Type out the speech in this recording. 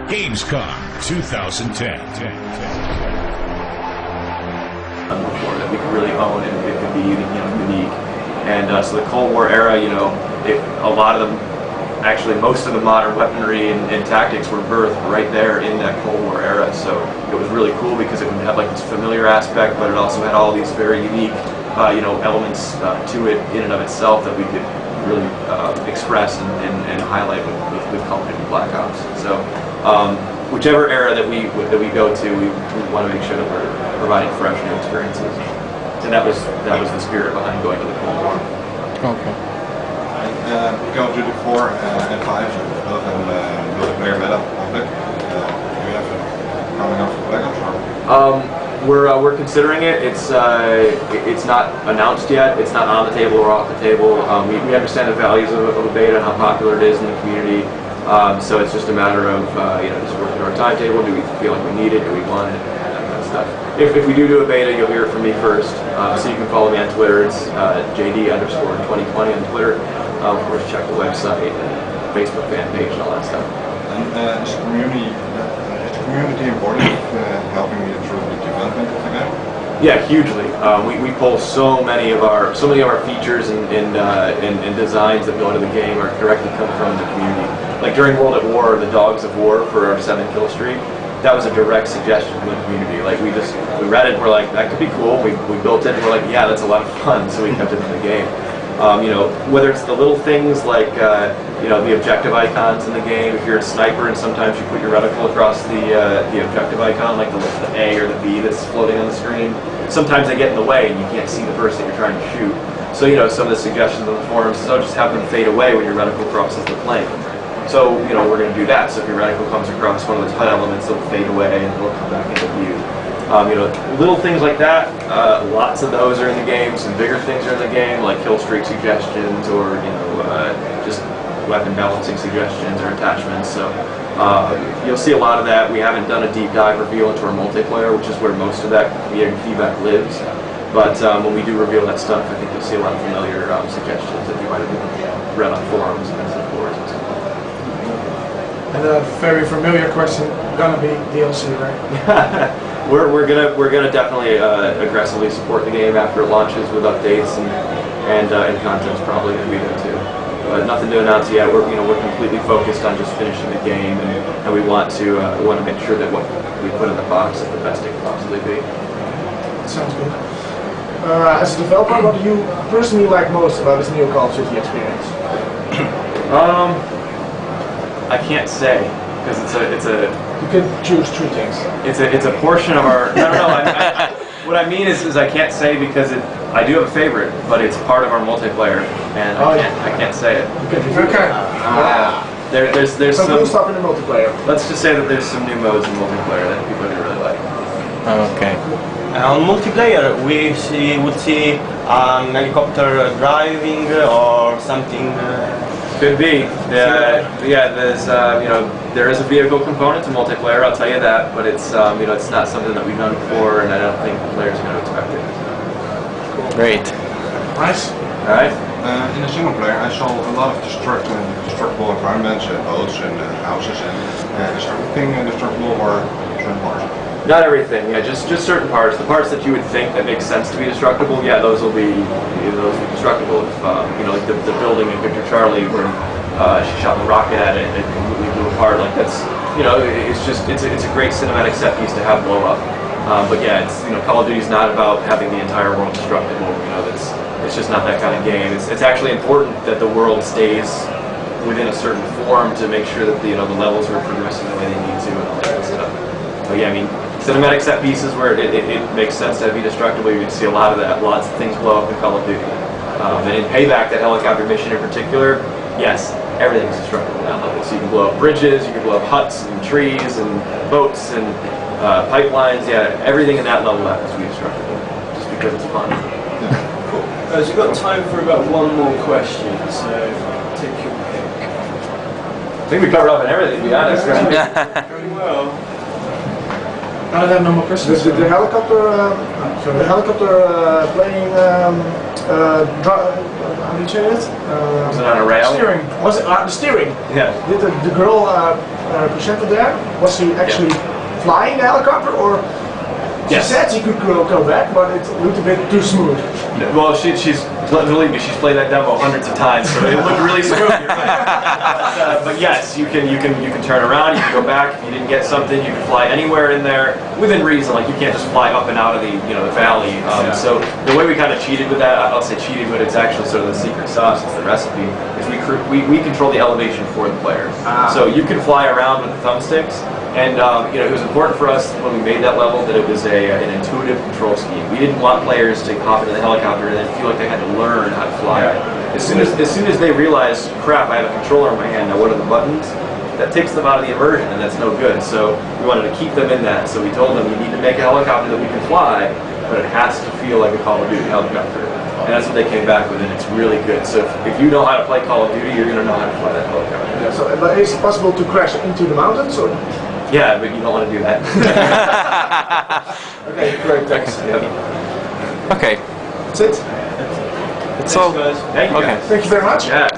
GamesCom 2010. That we could really own, and it could be unique. And so the Cold War era, a lot of them, actually most of the modern weaponry and tactics were birthed right there in that Cold War era. So it was really cool because it would have like this familiar aspect, but it also had all these very unique elements to it in and of itself that we could really express and highlight with Call of Duty Black Ops. So whichever era that we go to, we want to make sure that we're providing fresh new experiences. And that was the spirit behind going to the Cold War. Okay. Call of Duty 4 and 5, both have multiplayer meta conflict. Do you have coming up for Black Ops? We're considering it. It's not announced yet. It's not on the table or off the table. We understand the values of a beta and how popular it is in the community. So it's just a matter of just working our timetable. Do we feel like we need it? Do we want it? That kind of stuff. If we do a beta, you'll hear it from me first. So you can follow me on Twitter. It's JD_2020 on Twitter. Of course, check the website and Facebook fan page and all that stuff. And is the community important helping you through the development of the game? Yeah, hugely. We pull so many of our features and designs that go into the game are directly come from the community. Like during World at War, the Dogs of War for our 7-kill streak, that was a direct suggestion from the community. Like we read it and we're like, that could be cool. We built it and we're like, yeah, that's a lot of fun. So we kept it in the game. Whether it's the little things like the objective icons in the game. If you're a sniper and sometimes you put your reticle across the objective icon, like the A or the B that's floating on the screen. Sometimes they get in the way and you can't see the person that you're trying to shoot. So some of the suggestions on the forums is, just have them fade away when your reticle crosses the plane. So we're going to do that. So if your reticle comes across one of those HUD elements, it'll fade away and it'll come back into view. Little things like that, lots of those are in the game. Some bigger things are in the game, like kill streak suggestions or, just weapon balancing suggestions or attachments. So you'll see a lot of that. We haven't done a deep dive reveal into our multiplayer, which is where most of that feedback lives. But when we do reveal that stuff, I think you'll see a lot of familiar suggestions that you might have read on forums and so forth. And a very familiar question, gonna be DLC, right? We're gonna definitely aggressively support the game after it launches with updates and content's probably gonna be there too. But nothing to announce yet. We're completely focused on just finishing the game, and we want to make sure that what we put in the box is the best it can possibly be. Sounds good. As a developer, what do you personally like most about this new Call of Duty experience? I can't say because it's a. You can choose 3 things. It's a portion of our. No. What I mean is I can't say because I do have a favorite, but it's part of our multiplayer, and I can't say it. Okay. There's some some new stuff in the multiplayer. Let's just say that there's some new modes in multiplayer that people are gonna really like. Okay. On multiplayer, we would see an helicopter driving or something. Could be. There is a vehicle component to multiplayer. I'll tell you that, but it's it's not something that we've done before, and I don't think the players are going to expect it. Great. Nice. All right. In the single player, I saw a lot of destructible environments, boats and houses, and is everything destructible or certain parts? Not everything. Yeah, just certain parts. The parts that you would think that make sense to be destructible, yeah, those will be destructible. If like the building in Victor Charlie where she shot the rocket at it and it completely blew apart. Like that's it's a great cinematic set piece to have blow up. But yeah, it's Call of Duty is not about having the entire world destructible. It's just not that kind of game. It's actually important that the world stays within a certain form to make sure that the levels are progressing the way they need to and all that kind of stuff. But yeah, I mean, cinematic set pieces where it makes sense to be destructible, you can see a lot of that. Lots of things blow up in Call of Duty. And in Payback, that helicopter mission in particular, yes, everything's destructible in that level. So you can blow up bridges, you can blow up huts and trees and boats and pipelines. Yeah, everything in that level happens to be destructible, just because it's fun. Cool. So you've got time for about one more question, so take your pick. I think we covered up on everything, to be honest. Right? Very well. I don't have no more questions. The helicopter, playing, how do you say it? Was it on a rail? Steering. Was it the steering? Yeah. Did the girl presented there? Was she actually flying the helicopter, or she said she could go back, but it looked a bit too smooth? Well, she's believe me, she's played that demo hundreds of times, so it looked really smooth. But yes, you can turn around, you can go back. If you didn't get something, you can fly anywhere in there within reason. Like you can't just fly up and out of the the valley. So the way we kind of cheated with that, I'll say cheated, but it's actually sort of the secret sauce. It's the recipe. Is we control the elevation for the player. So you can fly around with the thumbsticks. And it was important for us when we made that level that it was an intuitive control scheme. We didn't want players to hop into the helicopter and then feel like they had to learn how to fly it. As soon as they realize, crap, I have a controller in my hand, now what are the buttons? That takes them out of the immersion, and that's no good. So we wanted to keep them in that. So we told them, you need to make a helicopter that we can fly, but it has to feel like a Call of Duty helicopter. And that's what they came back with, and it's really good. So if you know how to play Call of Duty, you're going to know how to fly that helicopter. Yeah, so, but is it possible to crash into the mountains? Or? Yeah, but you don't want to do that. Okay, great, thanks. Yeah. Okay. That's it. It's all. Thank you, Okay. guys. Thank you very much. Yeah.